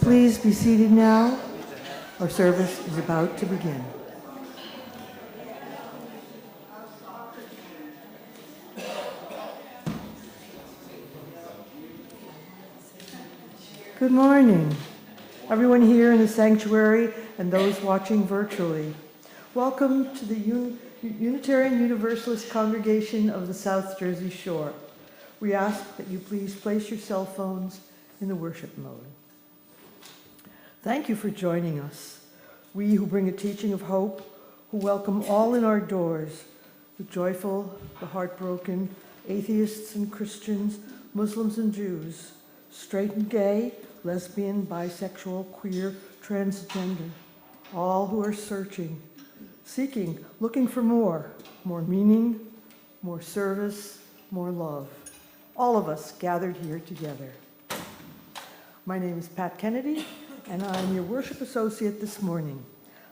Please be seated now. Our service is about to begin. Good morning, everyone here in the sanctuary and those watching virtually. Welcome to the Unitarian Universalist Congregation of the South Jersey Shore. We ask that you please place your cell phones in the worship mode. Thank you for joining us. We who bring a teaching of hope, who welcome all in our doors, the joyful, the heartbroken, atheists and Christians, Muslims and Jews, straight and gay, lesbian, bisexual, queer, transgender, all who are searching, seeking, looking for more meaning, more service, more love. All of us gathered here together. My name is Pat Kennedy, and I'm your worship associate this morning.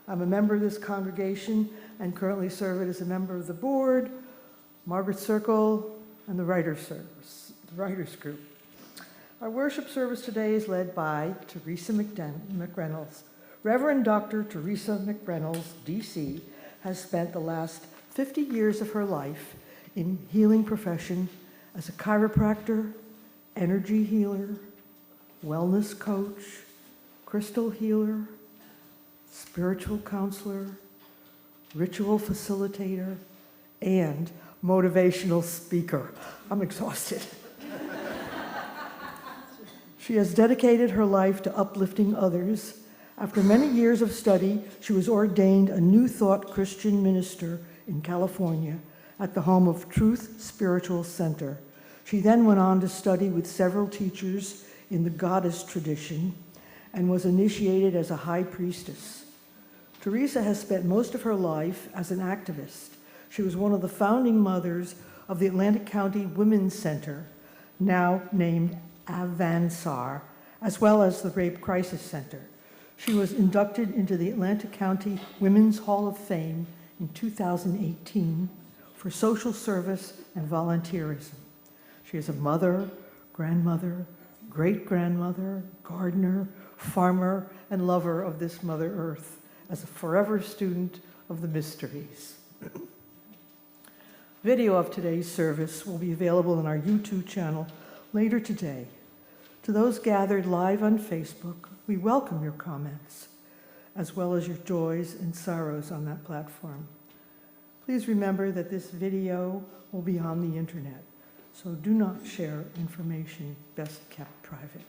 I'm a member of this congregation and currently serve as a member of the board, Margaret Circle, and the Writers Group. Our worship service today is led by Theresa McReynolds. Reverend Dr. Theresa McReynolds, D.C., has spent the last 50 years of her life in healing profession as a chiropractor, energy healer, wellness coach, crystal healer, spiritual counselor, ritual facilitator, and motivational speaker. I'm exhausted. She has dedicated her life to uplifting others. After many years of study, she was ordained a New Thought Christian minister in California at the home of Truth Spiritual Center. She then went on to study with several teachers in the goddess tradition and was initiated as a high priestess. Theresa has spent most of her life as an activist. She was one of the founding mothers of the Atlantic County Women's Center, now named Avansar, as well as the Rape Crisis Center. She was inducted into the Atlantic County Women's Hall of Fame in 2018 for social service and volunteerism. She is a mother, grandmother, great-grandmother, gardener, farmer, and lover of this Mother Earth, as a forever student of the mysteries. Video of today's service will be available on our YouTube channel later today. To those gathered live on Facebook, we welcome your comments, as well as your joys and sorrows on that platform. Please remember that this video will be on the internet, so do not share information best kept private.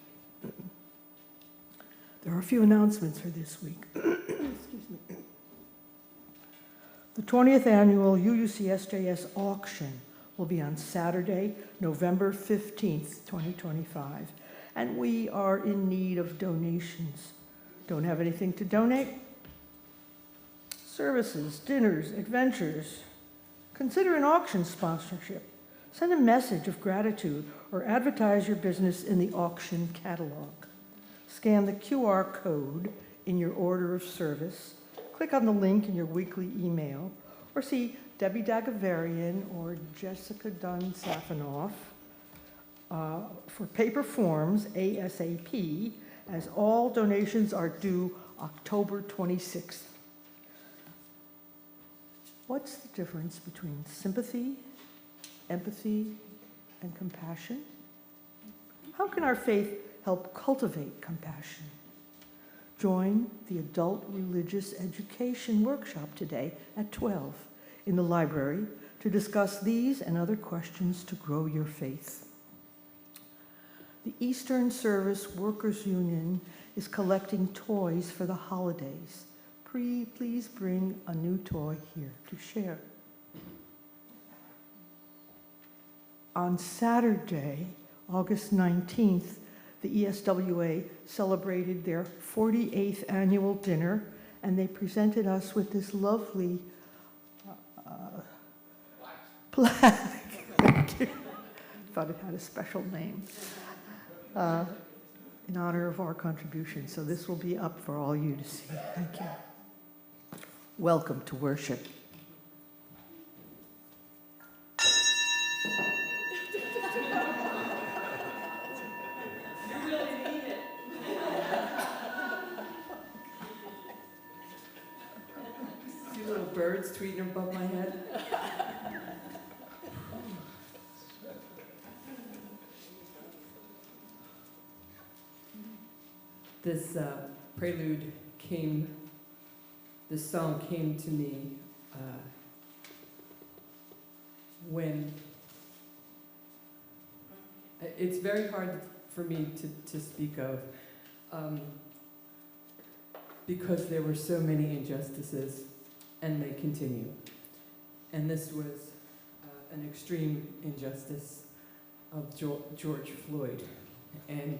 There are a few announcements for this week. Excuse me. The 20th annual UUCSJS auction will be on Saturday, November 15th, 2025, and we are in need of donations. Don't have anything to donate? Services, dinners, adventures. Consider an auction sponsorship. Send a message of gratitude or advertise your business in the auction catalog. Scan the QR code in your order of service, click on the link in your weekly email, or see Debbie Dagavarian or Jessica Dunn-Safanoff for paper forms ASAP, as all donations are due October 26th. What's the difference between sympathy, empathy, and compassion? How can our faith help cultivate compassion? Join the Adult Religious Education Workshop today at 12 in the library to discuss these and other questions to grow your faith. The Eastern Service Workers Union is collecting toys for the holidays. Please bring a new toy here to share. On Saturday, August 19th, the ESWA celebrated their 48th annual dinner, and they presented us with this lovely plaque. Thank you. Thought it had a special name. In honor of our contribution. So this will be up for all you to see. Thank you. Welcome to worship. Little birds tweeting above my head. This prelude this song came to me when, it's very hard for me to speak of, because there were so many injustices, and they continue. And this was an extreme injustice of George Floyd, and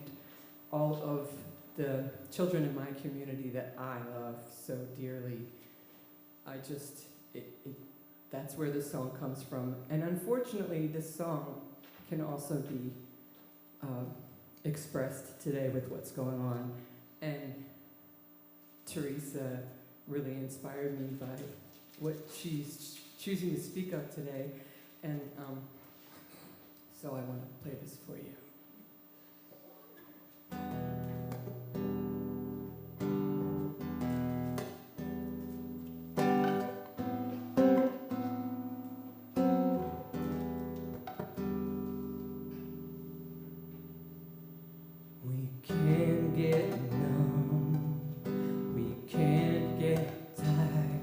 all of the children in my community that I love so dearly. That's where this song comes from. And unfortunately, this song can also be expressed today with what's going on. And Theresa really inspired me by what she's choosing to speak of today. And so I want to play this for you. We can't get numb, we can't get tired.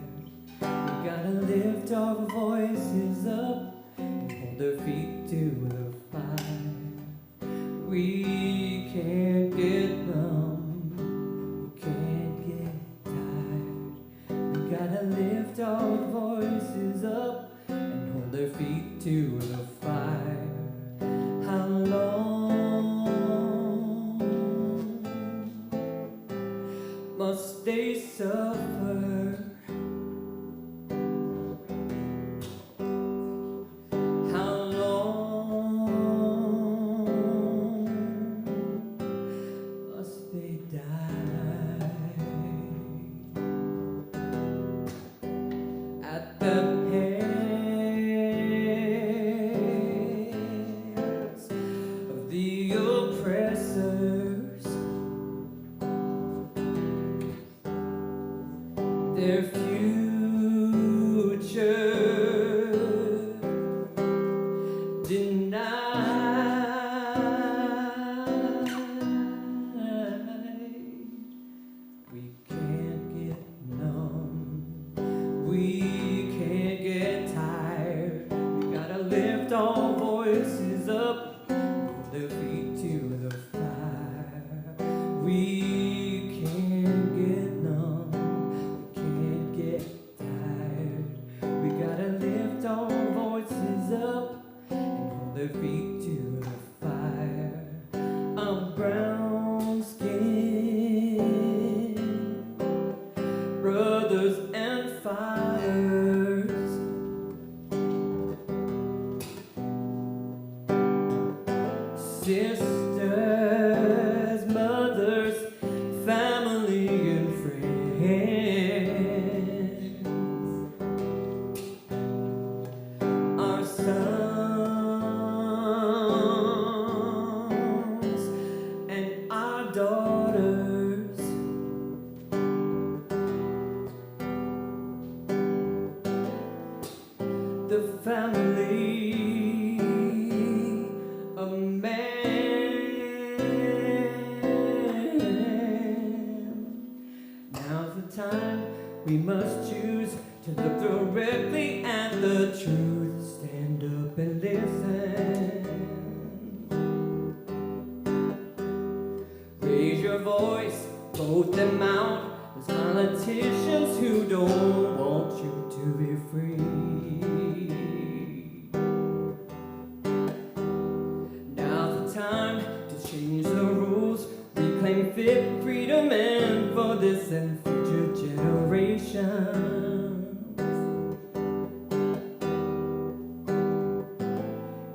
We gotta lift our voices up and hold our feet to the fire. We can't get numb, we can't get tired. We gotta lift our voices up and hold our feet to the fire. How long must they suffer? How long must they die? At the hands of the oppressors, their future denied. We can't get numb, we can't get tired. We gotta lift our voices up, hold their feet to the fire. We can't get numb, can't get tired. We gotta lift our voices up and hold their feet to the fire. I'm brown skin, brothers and fathers, sisters, mothers, family and friends. Our sons and our daughters, the family of man. Now's the time we must choose to look directly at the truth. Stand up and listen. Raise your voice, vote them out. Those politicians who don't want you to be free. Now's the time to change the rules, reclaim freedom and for this and future generations.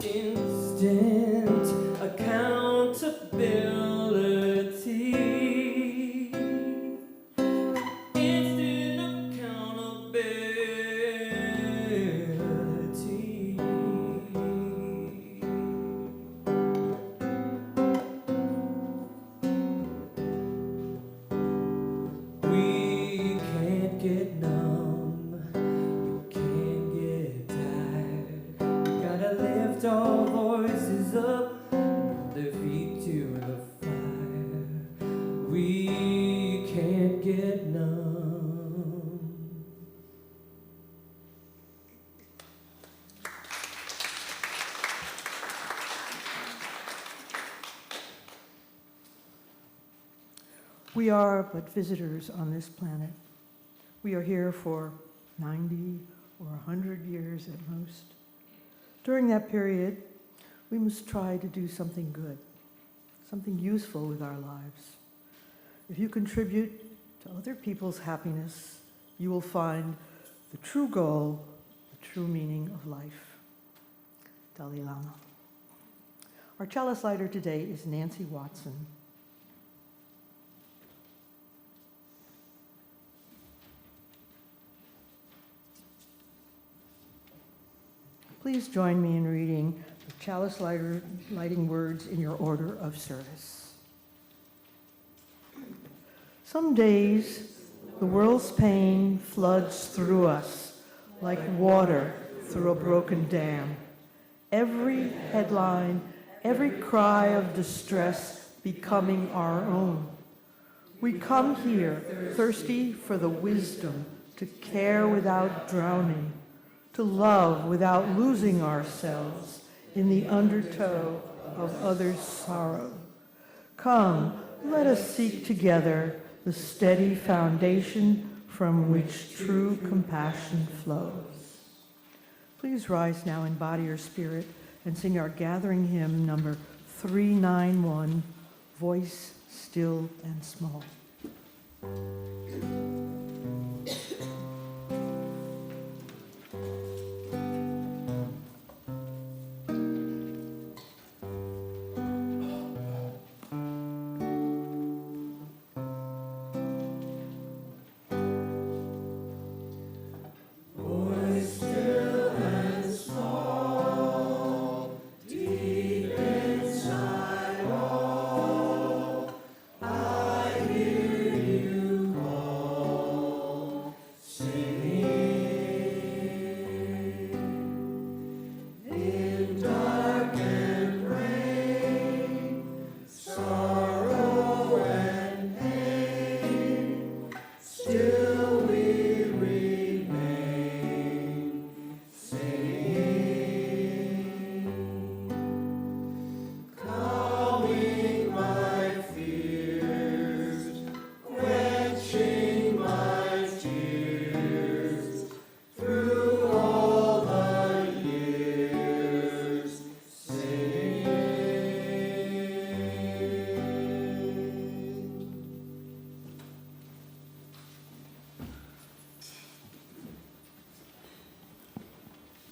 Instant accountability. Instant accountability. We can't get numb. We are but visitors on this planet. We are here for 90 or 100 years at most. During that period, we must try to do something good, something useful with our lives. If you contribute to other people's happiness, you will find the true goal, the true meaning of life. Dalai Lama. Our chalice lighter today is Nancy Watson. Please join me in reading the chalice lighting words in your order of service. Some days, the world's pain floods through us like water through a broken dam. Every headline, every cry of distress becoming our own. We come here thirsty for the wisdom to care without drowning, to love without losing ourselves in the undertow of others' sorrow. Come, let us seek together the steady foundation from which true compassion flows. Please rise now in body or spirit and sing our gathering hymn number 391, Voice Still and Small.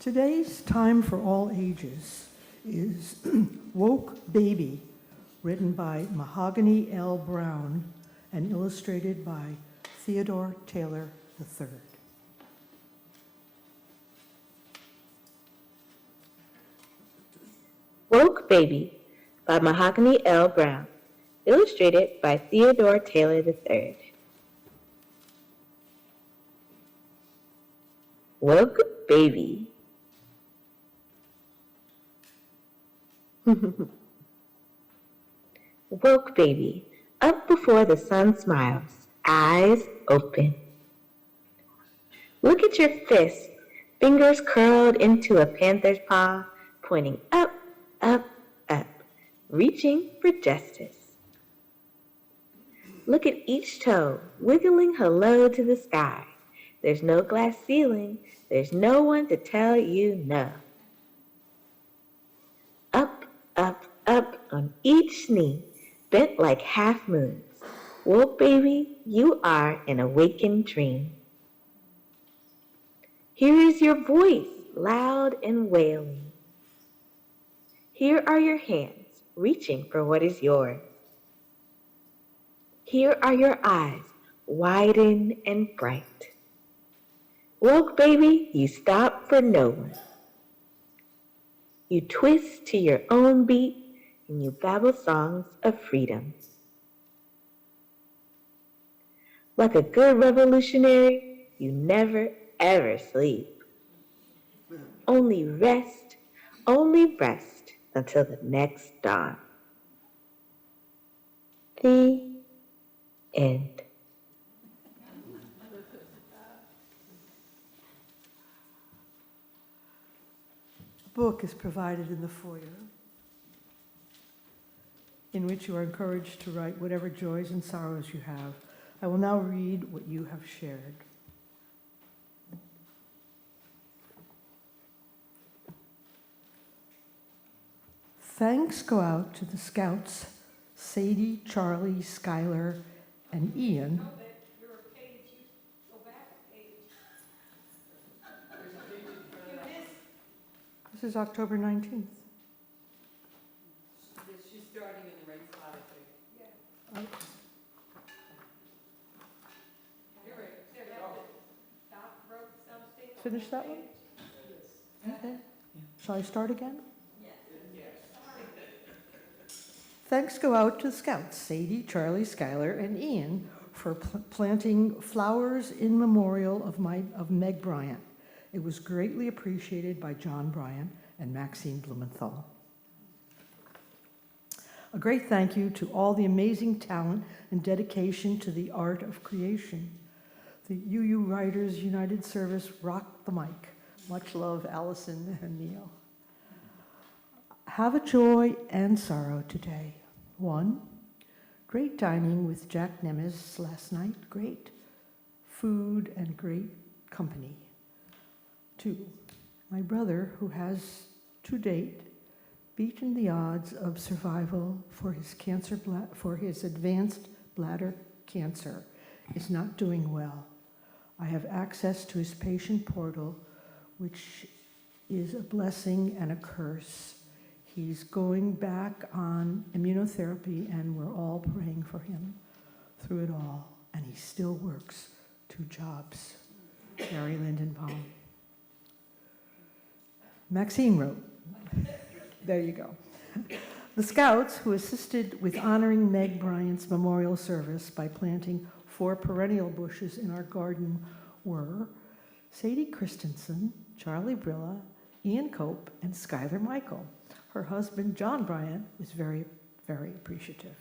Today's Time for All Ages is Woke Baby, written by Mahogany L. Brown and illustrated by Theodore Taylor III. Woke Baby by Mahogany L. Brown, illustrated by Theodore Taylor III. Woke Baby. Woke baby, up before the sun smiles, eyes open. Look at your fist, fingers curled into a panther's paw, pointing up, up, up, reaching for justice. Look at each toe, wiggling hello to the sky. There's no glass ceiling, there's no one to tell you no. Up, up, up on each knee, bent like half moons. Woke baby, you are an awakened dream. Here is your voice, loud and wailing. Here are your hands, reaching for what is yours. Here are your eyes, widen and bright. Woke baby, you stop for no one. You twist to your own beat, and you babble songs of freedom. Like a good revolutionary, you never ever sleep. Only rest until the next dawn. The end. A book is provided in the foyer. in which you are encouraged to write whatever joys and sorrows you have. I will now read what you have shared. Thanks go out to the Scouts, Sadie, Charlie, Skylar, and Ian. This is October 19th. She's starting in the right spot, I think. You're right. There you go. Finish that one? Okay. Shall I start again? Thanks go out to the Scouts, Sadie, Charlie, Skylar, and Ian for planting flowers in memorial of Meg Bryant. It was greatly appreciated by John Bryant and Maxine Blumenthal. A great thank you to all the amazing talent and dedication to the art of creation. The UU Writers United Service rocked the mic. Much love, Allison and Neil. Have a joy and sorrow today. 1, great dining with Jack Nemes last night. Great food and great company. 2, my brother, who has to date beaten the odds of survival for his advanced bladder cancer, is not doing well. I have access to his patient portal, which is a blessing and a curse. He's going back on immunotherapy, and we're all praying for him through it all. And he still works 2 jobs. Gary Lindenbaum. Maxine wrote, there you go. The Scouts, who assisted with honoring Meg Bryant's memorial service by planting 4 perennial bushes in our garden, were Sadie Christensen, Charlie Brilla, Ian Cope, and Skylar Michael. Her husband, John Bryant, was very, very appreciative.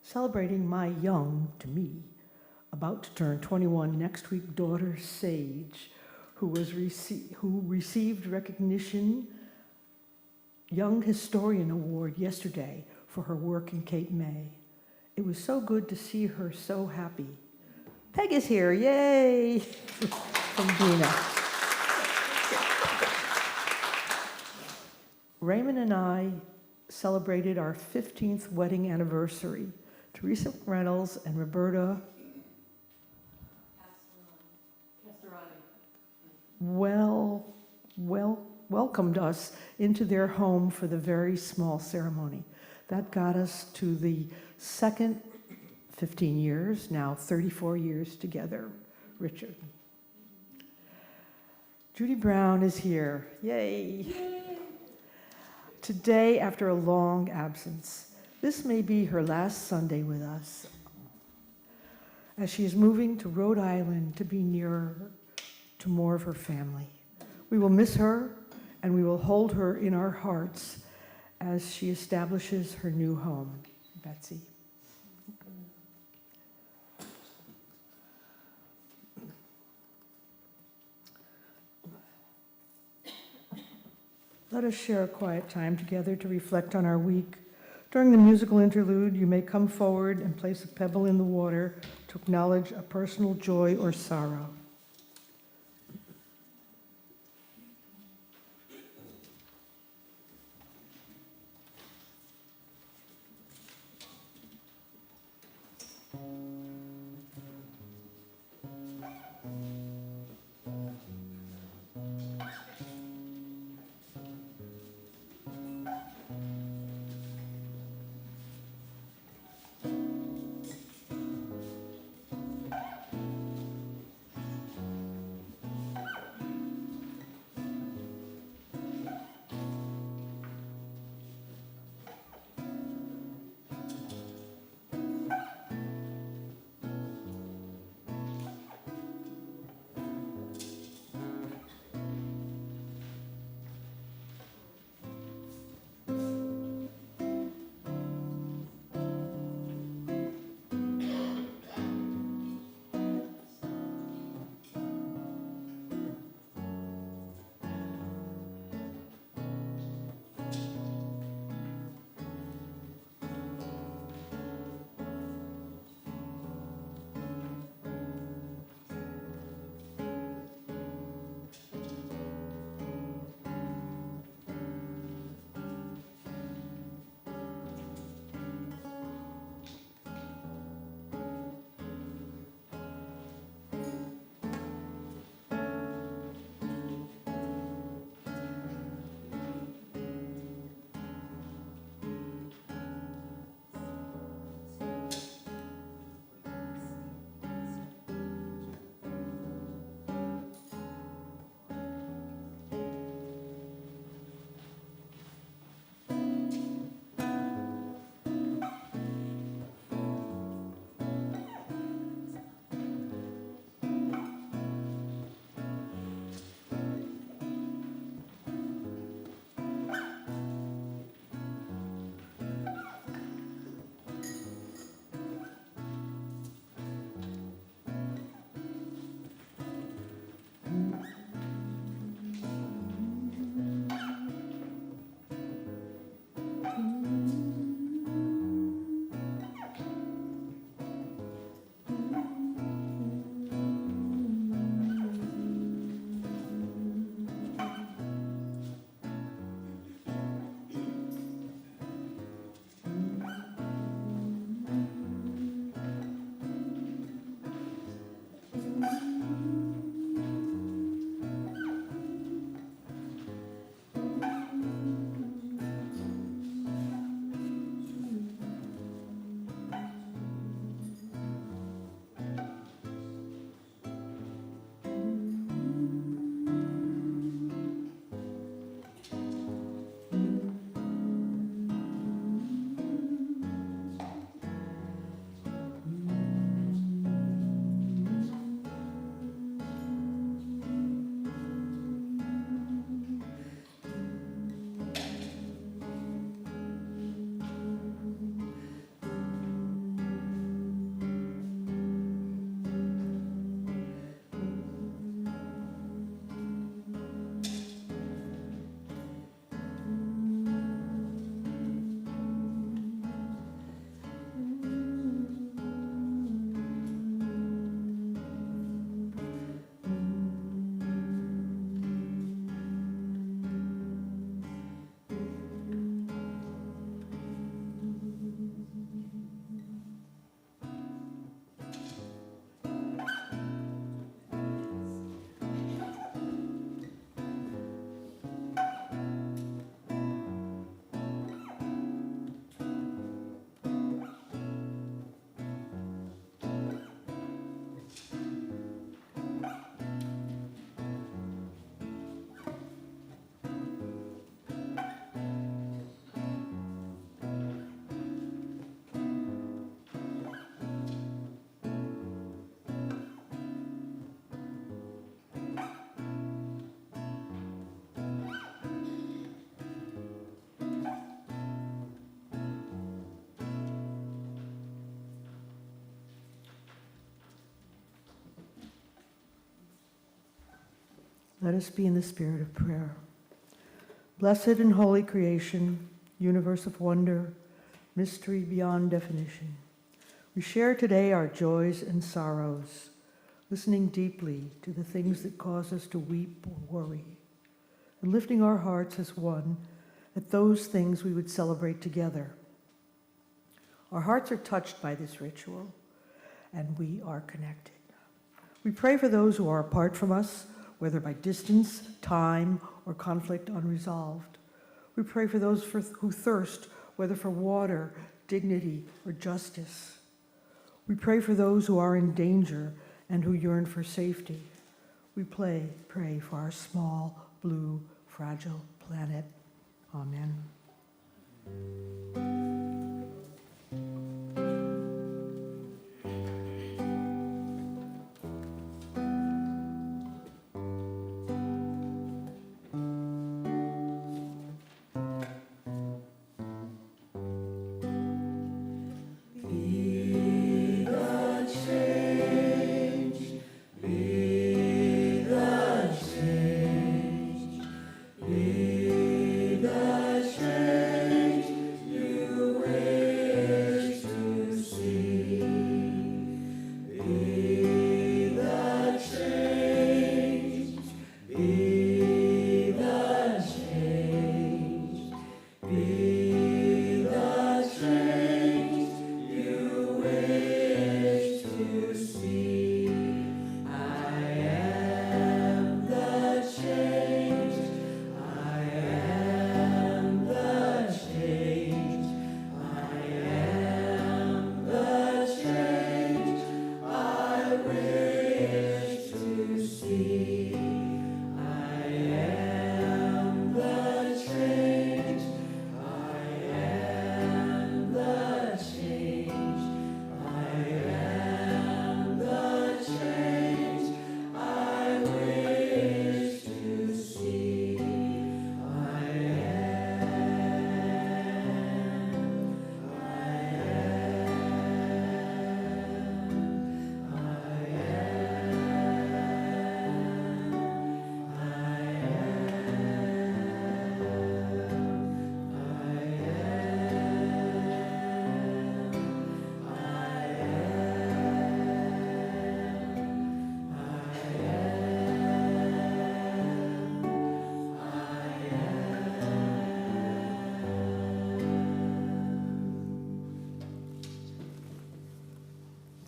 Celebrating my young, to me, about to turn 21 next week, daughter Sage, who received recognition Young Historian Award yesterday for her work in Cape May. It was so good to see her so happy. Peg is here, yay! From Dina. Raymond and I celebrated our 15th wedding anniversary. Theresa McReynolds and Roberta welcomed us into their home for the very small ceremony. That got us to the second 15 years, now 34 years together. Richard. Judy Brown is here. Yay! Today, after a long absence, this may be her last Sunday with us, as she is moving to Rhode Island to be nearer to more of her family. We will miss her, and we will hold her in our hearts as she establishes her new home. Betsy. Let us share a quiet time together to reflect on our week. During the musical interlude, you may come forward and place a pebble in the water to acknowledge a personal joy or sorrow. Let us be in the spirit of prayer. Blessed and holy creation, universe of wonder, mystery beyond definition. We share today our joys and sorrows, listening deeply to the things that cause us to weep or worry, and lifting our hearts as one at those things we would celebrate together. Our hearts are touched by this ritual, and we are connected. We pray for those who are apart from us, whether by distance, time, or conflict unresolved. We pray for those who thirst, whether for water, dignity, or justice. We pray for those who are in danger and who yearn for safety. We pray for our small, blue, fragile planet. Amen.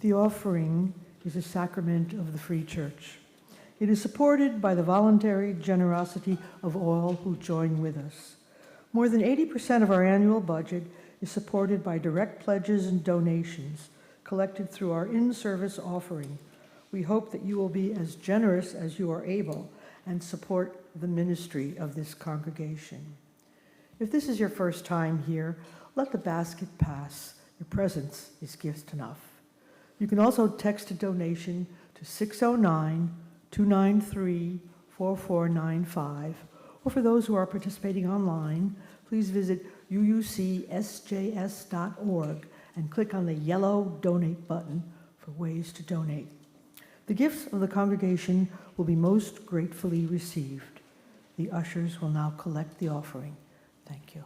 The offering is a sacrament of the Free Church. It is supported by the voluntary generosity of all who join with us. More than 80% of our annual budget is supported by direct pledges and donations collected through our in-service offering. We hope that you will be as generous as you are able and support the ministry of this congregation. If this is your first time here, let the basket pass. Your presence is gift enough. You can also text a donation to 609-293-4495, or for those who are participating online, please visit uucsjs.org and click on the yellow donate button for ways to donate. The gifts of the congregation will be most gratefully received. The ushers will now collect the offering. Thank you.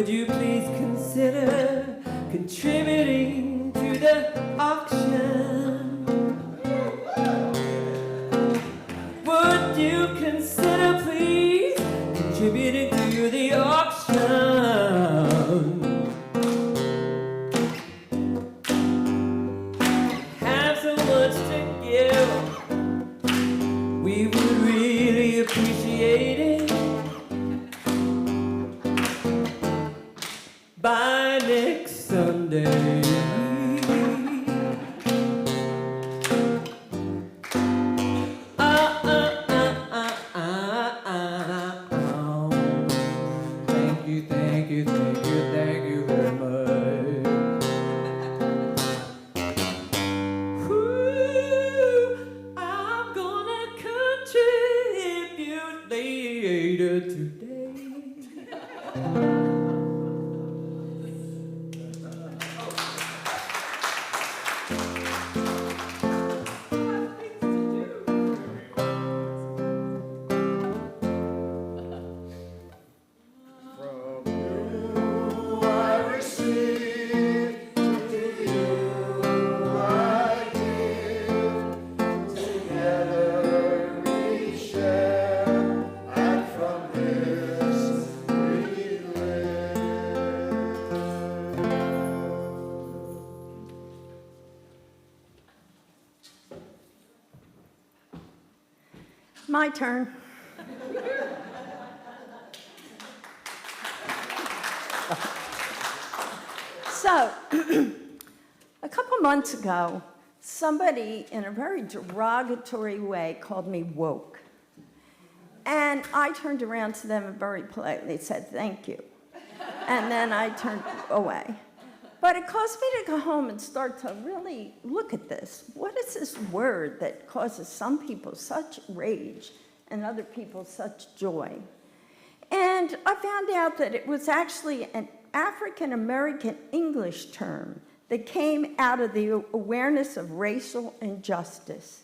would you please consider contributing to the auction? Would you consider please contributing to the auction? Have so much to give, we would really appreciate it. By next Sunday. Thank you, thank you, thank you, thank you very much. Ooh, I'm gonna contribute later today. My turn. So, a couple months ago, somebody in a very derogatory way called me woke. And I turned around to them and very politely said, thank you. And then I turned away. But it caused me to go home and start to really look at this. What is this word that causes some people such rage and other people such joy? And I found out that it was actually an African-American English term that came out of the awareness of racial injustice.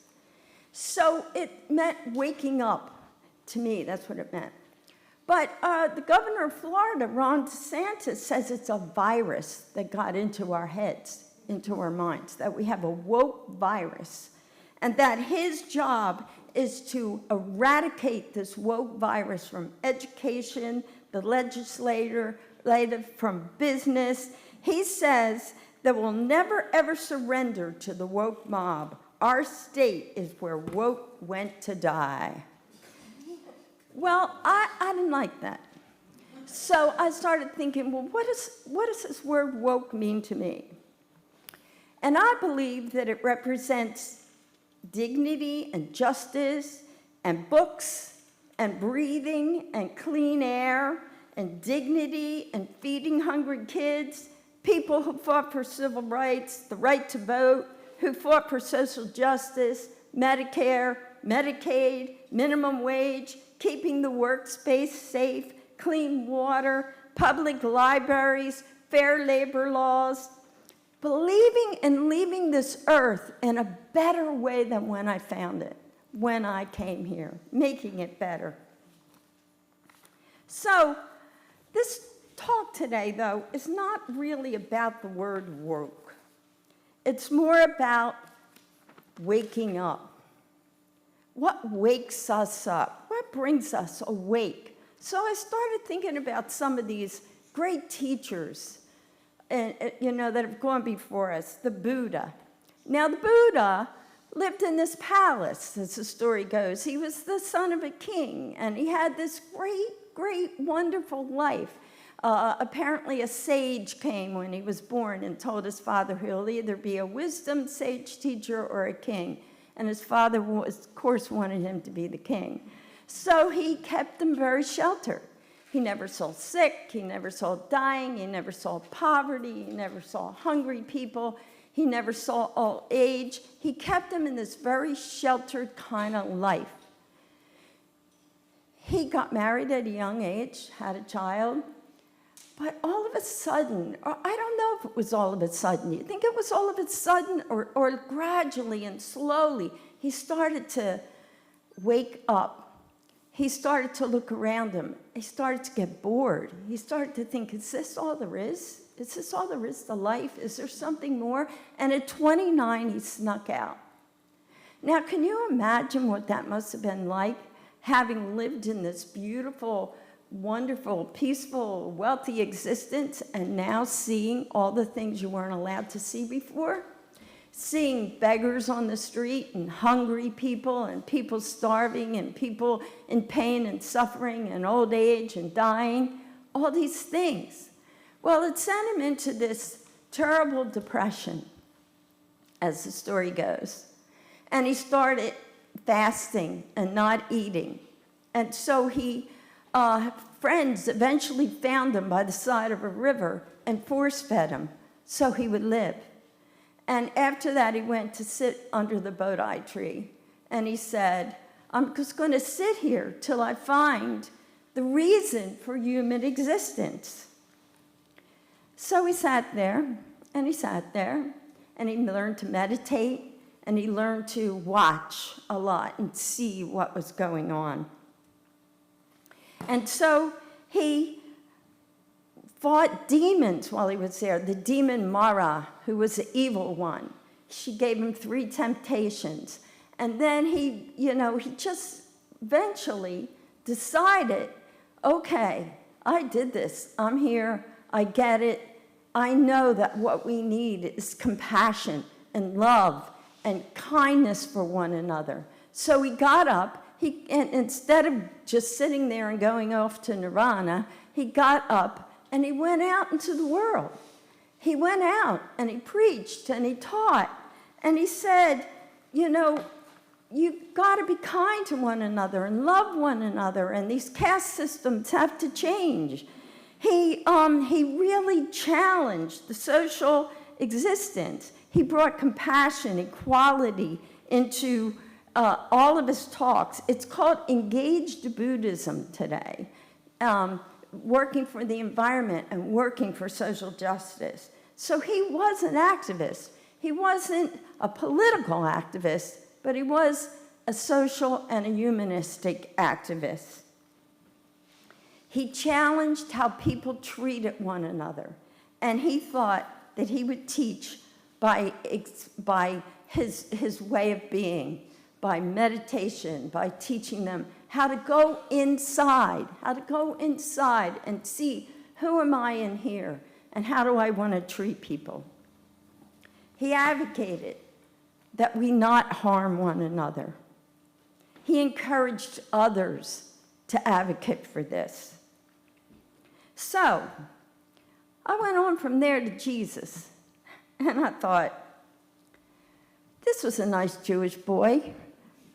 So it meant waking up. To me, that's what it meant. But the governor of Florida, Ron DeSantis, says it's a virus that got into our heads, into our minds, that we have a woke virus, and that his job is to eradicate this woke virus from education, the legislative, from business. He says that we'll never, ever surrender to the woke mob. Our state is where woke went to die. Well, I didn't like that. So I started thinking, well, what does this word woke mean to me? And I believe that it represents dignity and justice and books and breathing and clean air and dignity and feeding hungry kids, people who fought for civil rights, the right to vote, who fought for social justice, Medicare, Medicaid, minimum wage, keeping the workspace safe, clean water, public libraries, fair labor laws, believing in leaving this earth in a better way than when I found it, when I came here, making it better. So this talk today, though, is not really about the word woke. It's more about waking up. What wakes us up? What brings us awake? So I started thinking about some of these great teachers, that have gone before us. The Buddha. Now, the Buddha lived in this palace, as the story goes. He was the son of a king, and he had this great, great, wonderful life. Apparently, a sage came when he was born and told his father he'll either be a wisdom sage teacher or a king. And his father, of course, wanted him to be the king. So he kept them very sheltered. He never saw sick, he never saw dying, he never saw poverty, he never saw hungry people, he never saw old age. He kept them in this very sheltered kind of life. He got married at a young age, had a child, but all of a sudden, or I don't know if it was all of a sudden, you think it was all of a sudden or gradually and slowly, he started to wake up. he started to look around him. He started to get bored. He started to think, is this all there is? Is this all there is to life? Is there something more? And at 29, he snuck out. Now, can you imagine what that must have been like, having lived in this beautiful, wonderful, peaceful, wealthy existence, and now seeing all the things you weren't allowed to see before? Seeing beggars on the street and hungry people and people starving and people in pain and suffering and old age and dying, all these things. Well, it sent him into this terrible depression, as the story goes. And he started fasting and not eating. And so friends eventually found him by the side of a river and force-fed him so he would live. And after that, he went to sit under the bodhi tree. And he said, I'm just going to sit here till I find the reason for human existence. So he sat there, and he sat there, and he learned to meditate, and he learned to watch a lot and see what was going on. And so he fought demons while he was there. The demon Mara, who was the evil one. She gave him 3 temptations. And then he just eventually decided, okay, I did this. I'm here. I get it. I know that what we need is compassion and love and kindness for one another. So he got up. And instead of just sitting there and going off to nirvana, he got up and he went out into the world. He went out and he preached and he taught. And he said, you've got to be kind to one another and love one another, and these caste systems have to change. He really challenged the social existence. He brought compassion, equality into all of his talks. It's called engaged Buddhism today. Working for the environment and working for social justice. So he was an activist. He wasn't a political activist, but he was a social and a humanistic activist. He challenged how people treated one another, and he thought that he would teach by his way of being, by meditation, by teaching them how to go inside and see, who am I in here, and how do I want to treat people? He advocated that we not harm one another. He encouraged others to advocate for this. So, I went on from there to Jesus, and I thought, this was a nice Jewish boy.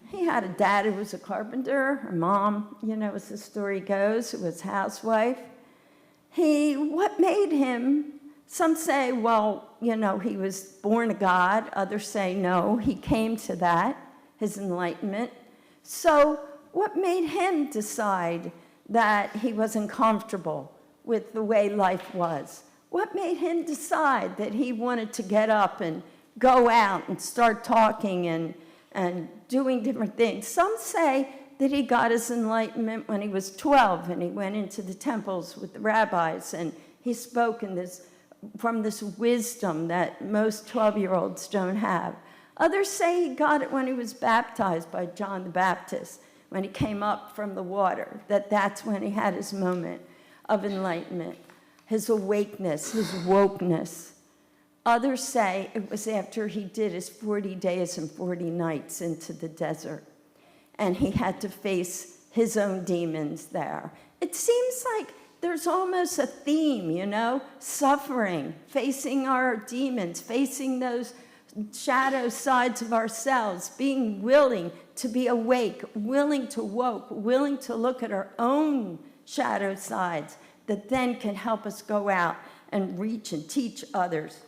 He had a dad who was a carpenter, a mom, as the story goes, who was a housewife. What made him, some say, well, he was born a God. Others say, no, he came to that, his enlightenment. So what made him decide that he wasn't comfortable with the way life was? What made him decide that he wanted to get up and go out and start talking and doing different things? Some say that he got his enlightenment when he was 12 and he went into the temples with the rabbis and he spoke from this wisdom that most 12-year-olds don't have. Others say he got it when he was baptized by John the Baptist, when he came up from the water, that's when he had his moment of enlightenment, his awakeness, his wokeness. Others say it was after he did his 40 days and 40 nights into the desert, and he had to face his own demons there. It seems like there's almost a theme, suffering, facing our demons, facing those shadow sides of ourselves, being willing to be awake, willing to woke, willing to look at our own shadow sides that then can help us go out and reach and teach others.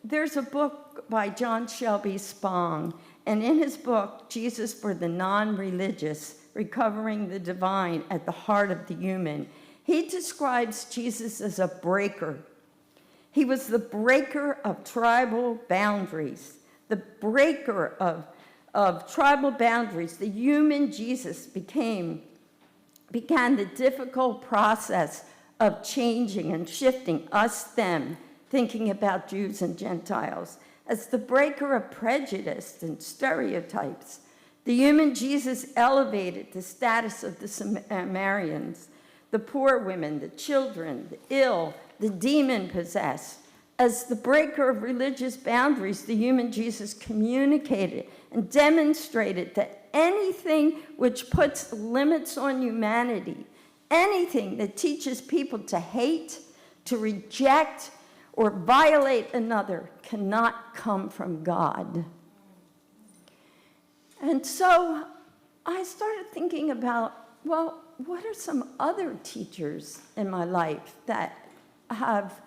There's a book by John Shelby Spong, and in his book, Jesus for the Non-Religious, Recovering the Divine at the Heart of the Human, he describes Jesus as a breaker. He was the breaker of tribal boundaries, the breaker of tribal boundaries, the human Jesus began the difficult process of changing and shifting us, them, thinking about Jews and Gentiles. As the breaker of prejudice and stereotypes, the human Jesus elevated the status of the Samaritans, the poor women, the children, the ill, the demon-possessed. As the breaker of religious boundaries, the human Jesus communicated and demonstrated that anything which puts limits on humanity, anything that teaches people to hate, to reject, or violate another cannot come from God. And so I started thinking about, well, what are some other teachers in my life that have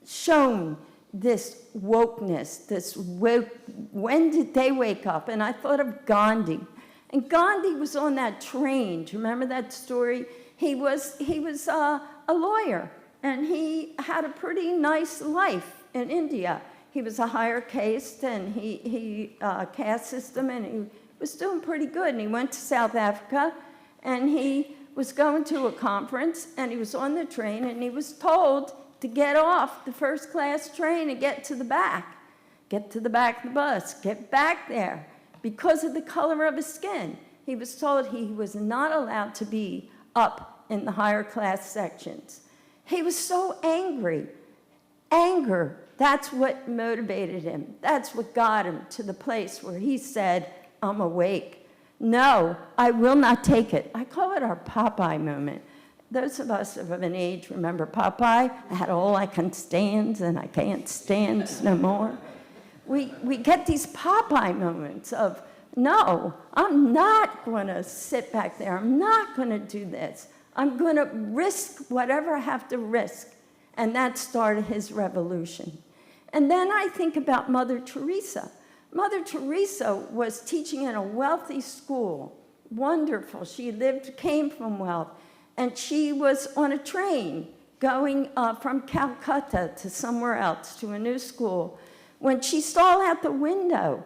shown this wokeness, when did they wake up? And I thought of Gandhi. And Gandhi was on that train. Do you remember that story? He was a lawyer, and he had a pretty nice life in India. He was a higher caste, and caste system, and he was doing pretty good. And he went to South Africa, and he was going to a conference, and he was on the train, and he was told to get off the first-class train and get to the back of the bus, get back there. Because of the color of his skin, he was told he was not allowed to be up in the higher class sections. He was so angry. Anger, that's what motivated him. That's what got him to the place where he said, I'm awake. No, I will not take it. I call it our Popeye moment. Those of us of an age remember Popeye. I had all I can stand and I can't stand no more. We get these Popeye moments of, no, I'm not going to sit back there. I'm not going to do this. I'm going to risk whatever I have to risk. And that started his revolution. And then I think about Mother Teresa. Mother Teresa was teaching in a wealthy school. Wonderful. She came from wealth. And she was on a train going from Calcutta to somewhere else, to a new school, when she saw out the window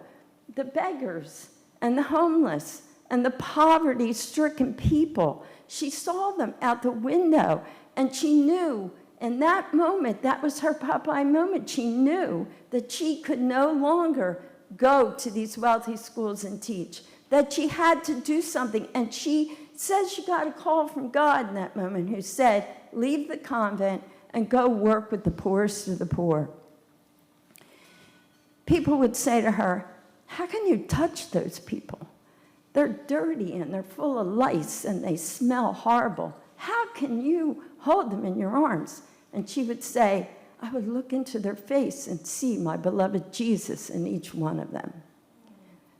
the beggars and the homeless and the poverty-stricken people. She saw them out the window, and she knew in that moment, that was her Popeye moment, she knew that she could no longer go to these wealthy schools and teach, that she had to do something. And she says she got a call from God in that moment, who said, leave the convent and go work with the poorest of the poor. People would say to her, how can you touch those people? They're dirty and they're full of lice and they smell horrible. How can you hold them in your arms? And she would say, I would look into their face and see my beloved Jesus in each one of them.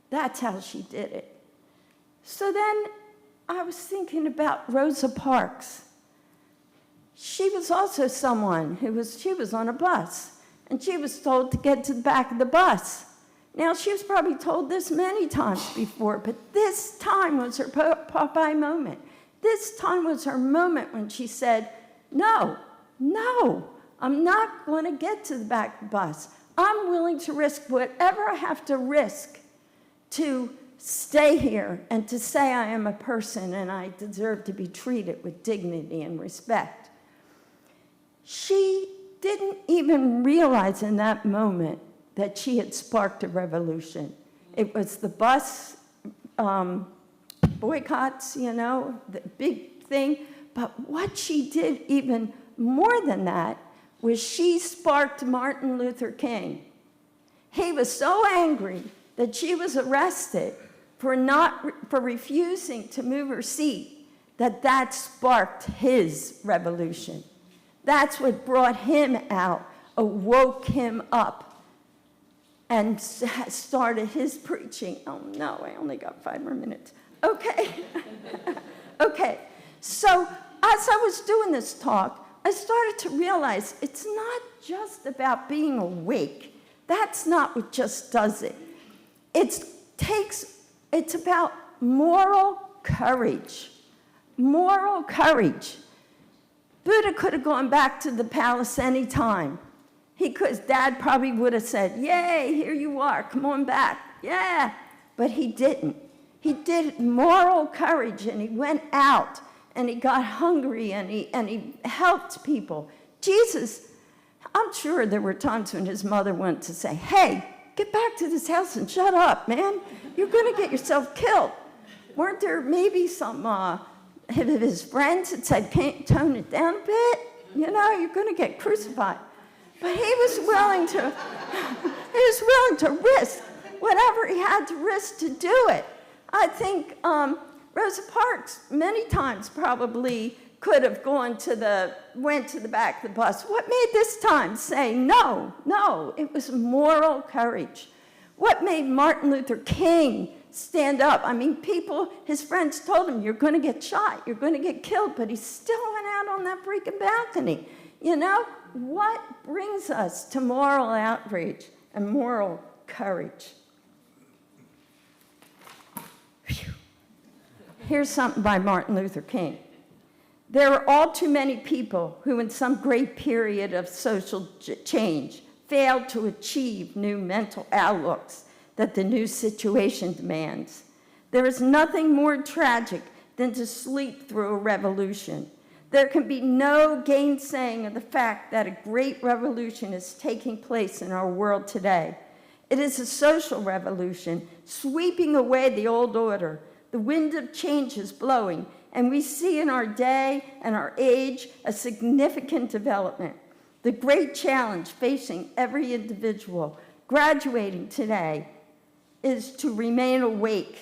That's how she did it. So then I was thinking about Rosa Parks. She was also someone she was on a bus, and she was told to get to the back of the bus. Now, she was probably told this many times before, but this time was her Popeye moment. This time was her moment when she said, no, I'm not going to get to the back of the bus. I'm willing to risk whatever I have to risk to stay here and to say I am a person and I deserve to be treated with dignity and respect. She didn't even realize in that moment that she had sparked a revolution. It was the bus boycotts, the big thing. But what she did even more than that was she sparked Martin Luther King. He was so angry that she was arrested for refusing to move her seat, that sparked his revolution. That's what brought him out, awoke him up, and started his preaching. Oh no, I only got 5 more minutes. Okay. Okay, so as I was doing this talk, I started to realize it's not just about being awake. That's not what just does it. It's about moral courage. Moral courage. Buddha could have gone back to the palace any time. His dad probably would have said, yay, here you are, come on back. Yeah. but he didn't. He did moral courage, and he went out, and he got hungry, and he helped people. Jesus, I'm sure there were times when his mother went to say, hey, get back to this house and shut up, man. You're going to get yourself killed. Weren't there maybe some of his friends that said, can't tone it down a bit? You know, you're going to get crucified. But he was willing to risk whatever he had to risk to do it. I think Rosa Parks many times probably could have went to the back of the bus. What made this time say no? No, it was moral courage. What made Martin Luther King stand up? I mean, his friends told him, you're going to get shot, you're going to get killed, but he still went out on that freaking balcony. You know, what brings us to moral outrage and moral courage? Whew. Here's something by Martin Luther King. There are all too many people who, in some great period of social change, failed to achieve new mental outlooks that the new situation demands. There is nothing more tragic than to sleep through a revolution. There can be no gainsaying of the fact that a great revolution is taking place in our world today. It is a social revolution, sweeping away the old order. The wind of change is blowing, and we see in our day and our age a significant development. The great challenge facing every individual graduating today is to remain awake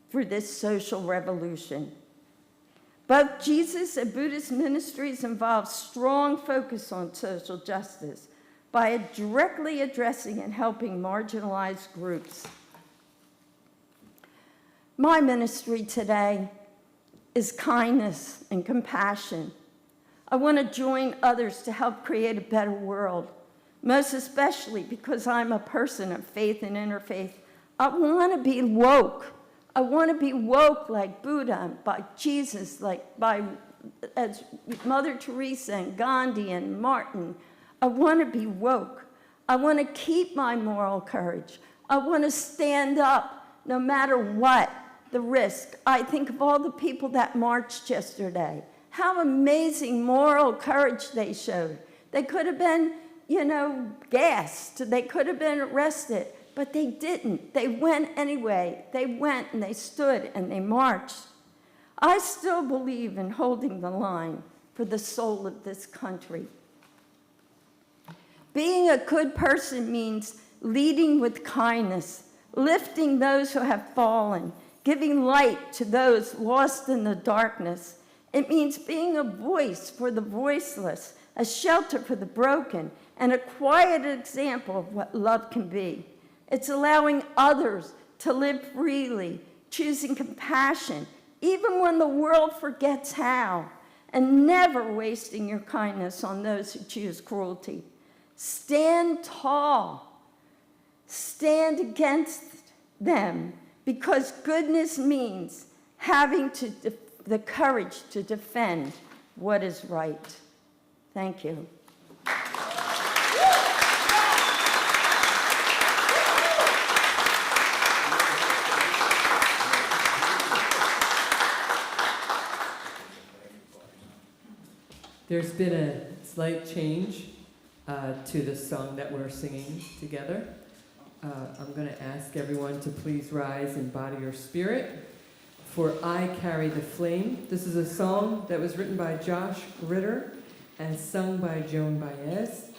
for this social revolution. Both Jesus and Buddhist ministries involve strong focus on social justice by directly addressing and helping marginalized groups. My ministry today is kindness and compassion. I want to join others to help create a better world, most especially because I'm a person of faith and interfaith. I want to be woke. I want to be woke like Buddha, by Jesus, as Mother Teresa and Gandhi and Martin. I want to be woke. I want to keep my moral courage. I want to stand up no matter what the risk. I think of all the people that marched yesterday. How amazing moral courage they showed. They could have been, gassed. They could have been arrested, but they didn't. They went anyway. They went and they stood and they marched. I still believe in holding the line for the soul of this country. Being a good person means leading with kindness, lifting those who have fallen, giving light to those lost in the darkness. It means being a voice for the voiceless, a shelter for the broken, and a quiet example of what love can be. It's allowing others to live freely, choosing compassion, even when the world forgets how, and never wasting your kindness on those who choose cruelty. Stand tall. Stand against them, because goodness means having the courage to defend what is right. Thank you. There's been a slight change to the song that we're singing together. I'm going to ask everyone to please rise in body or spirit for I Carry the Flame. This is a song that was written by Josh Ritter and sung by Joan Baez.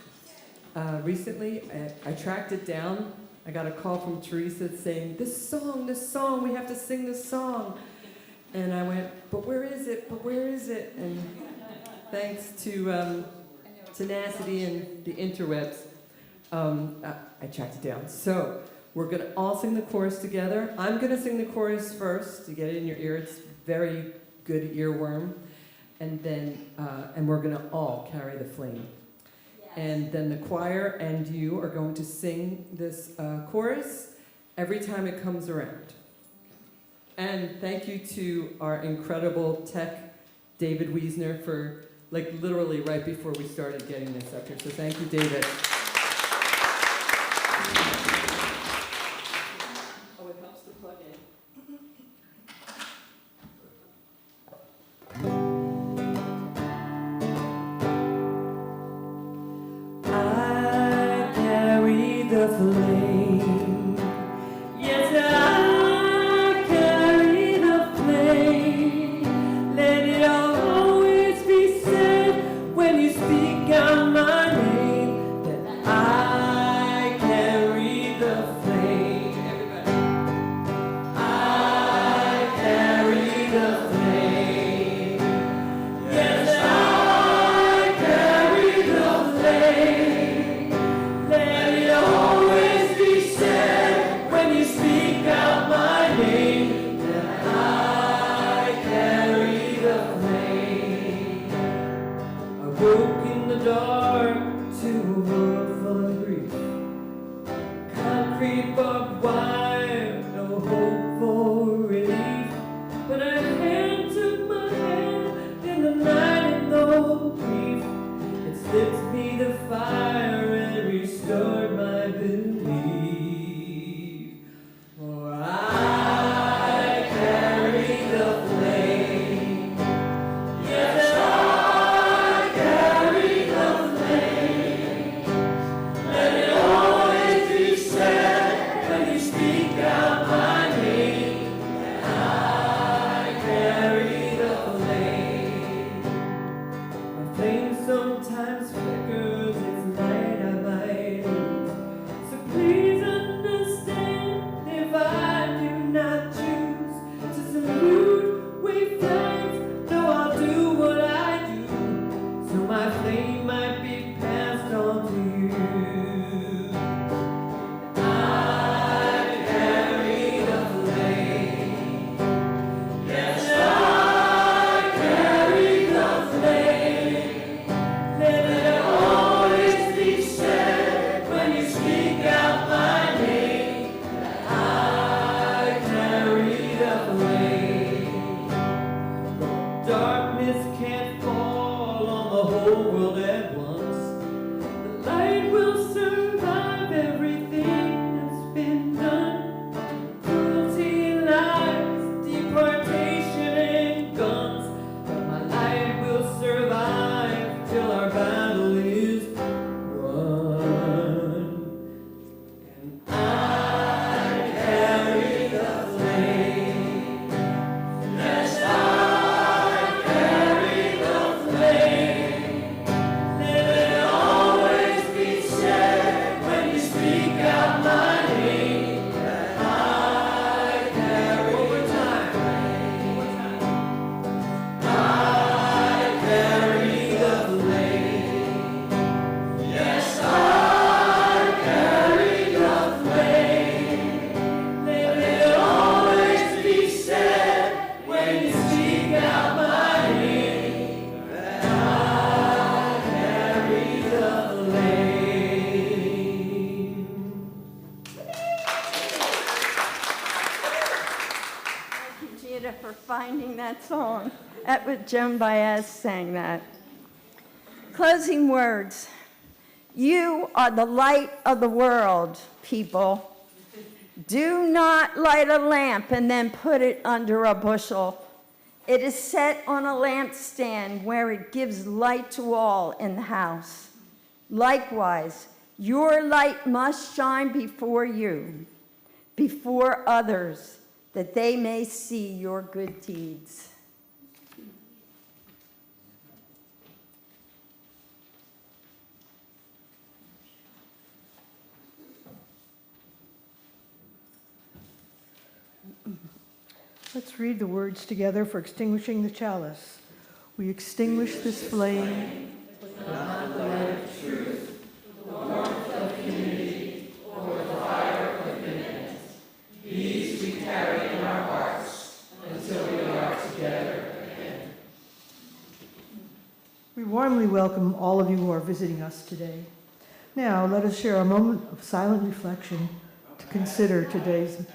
Recently, I tracked it down. I got a call from Theresa saying, this song, we have to sing this song. And I went, but where is it? And thanks to tenacity and the interwebs, I tracked it down. So we're going to all sing the chorus together. I'm going to sing the chorus first to get it in your ear. It's very good earworm. And then, and we're going to all carry the flame. Yes. And then the choir and you are going to sing this chorus every time it comes around. And thank you to our incredible tech, David Wiesner, for literally right before we started getting this up here. So thank you, David. Oh, it helps to plug in. I carry the flame. Yes, I carry the flame. Let it always be said when you speak out my name that I carry the flame. Everybody. I carry the flame. Yes, I carry the flame. Let it always be said when you speak out my name that I carry the flame. I woke in the dark to a world full of grief. Concrete barbed wire, no hope for relief. But a hand took my hand in the night and no grief. It slipped me the fire and restored my belief. For I carry the flame. Yes, I carry the flame. Let it always be said when you speak out my name that I carry the flame. My flame sometimes flickers, its light I might lose. So please understand if I do not choose to salute, wave flags. No, I'll do what I do, so my flame might be passed on to you. I carry the flame. Yes, I carry the flame. Let it always be said when you speak out my name that I carry the flame. Darkness can't fall on the whole world at once. The light will survive everything that's been done. Cruelty, lies, deportation, and guns. But my light will survive till our battle is won. And I carry the flame. Yes, I carry the flame. Let it always be said when you speak out my name that I carry the flame. I carry the flame. Yes, I carry the flame. Let it always be said when you speak out my name that I carry the flame. Thank you, Gina, for finding that song. That was Joan Baez sang that. Closing words. You are the light of the world, people. Do not light a lamp and then put it under a bushel. It is set on a lampstand where it gives light to all in the house. Likewise, your light must shine before you, before others, that they may see your good deeds. Let's read the words together for extinguishing the chalice. We extinguish this flame. We warmly welcome all of you who are visiting us today. Now, let us share a moment of silent reflection to consider today's. Did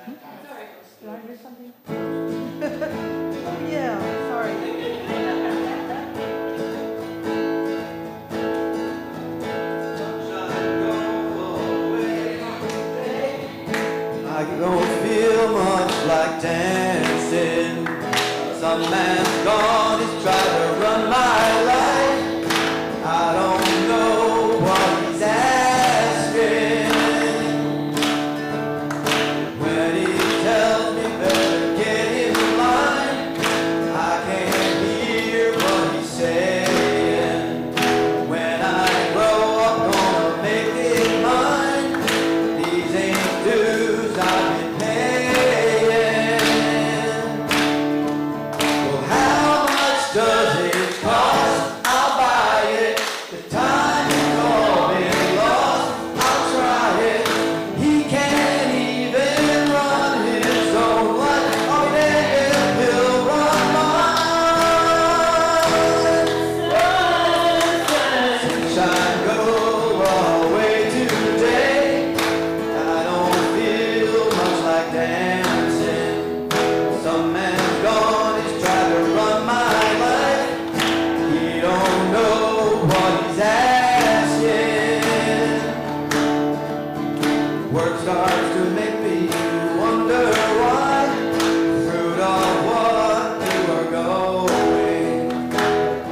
I hear something? Oh, yeah, sorry. I don't feel much much like dancing. Some man's gone, he's tried to run my life. I don't know what he's asking. When he tells me better get in line, I can't hear what he's saying. When I grow up, gonna make it mine. These ain't dues I've been paying. Well, how much does it cost? I'll buy it. The time has all been lost. I'll try it. He can't even run his own life. Oh, yeah, he'll run mine. Sunshine, go away today. I don't feel much like dancing. Some man's gone, he's tried to run my life. He don't know what he's asking. Work starts to make me wonder why. Fruit of what you are going.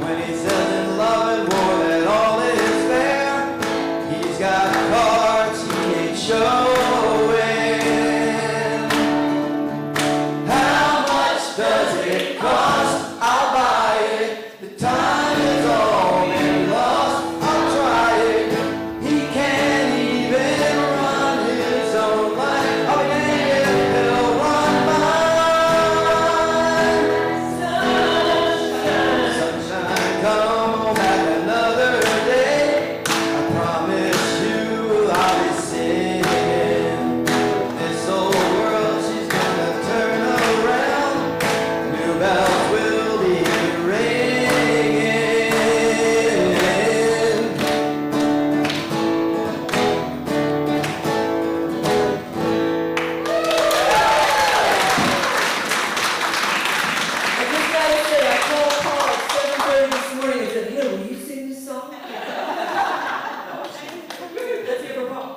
When he says in love and war that all is fair, he's got cards he ain't showing. How much does it cost? I'll buy it. The time is all been lost. I'll try it. He can't even run his own life. Oh yeah, he'll run mine. Sunshine, come on back another day. I promise you I'll be singing. This old world, she's gonna turn around. New bells will be ringing. I just gotta say, I called Paul at 7:30 this morning and said, "Hey, will you sing this song?" Let's hear from Paul.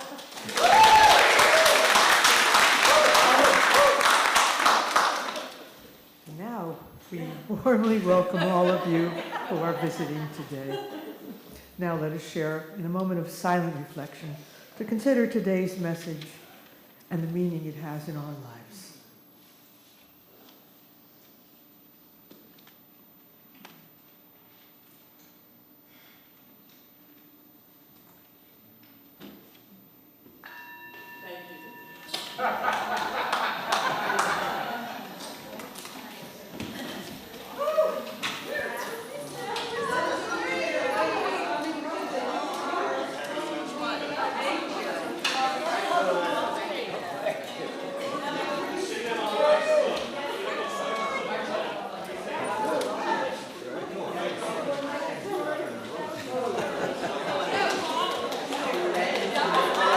Now, we warmly welcome all of you who are visiting today. Now let us share in a moment of silent reflection to consider today's message and the meaning it has in our lives.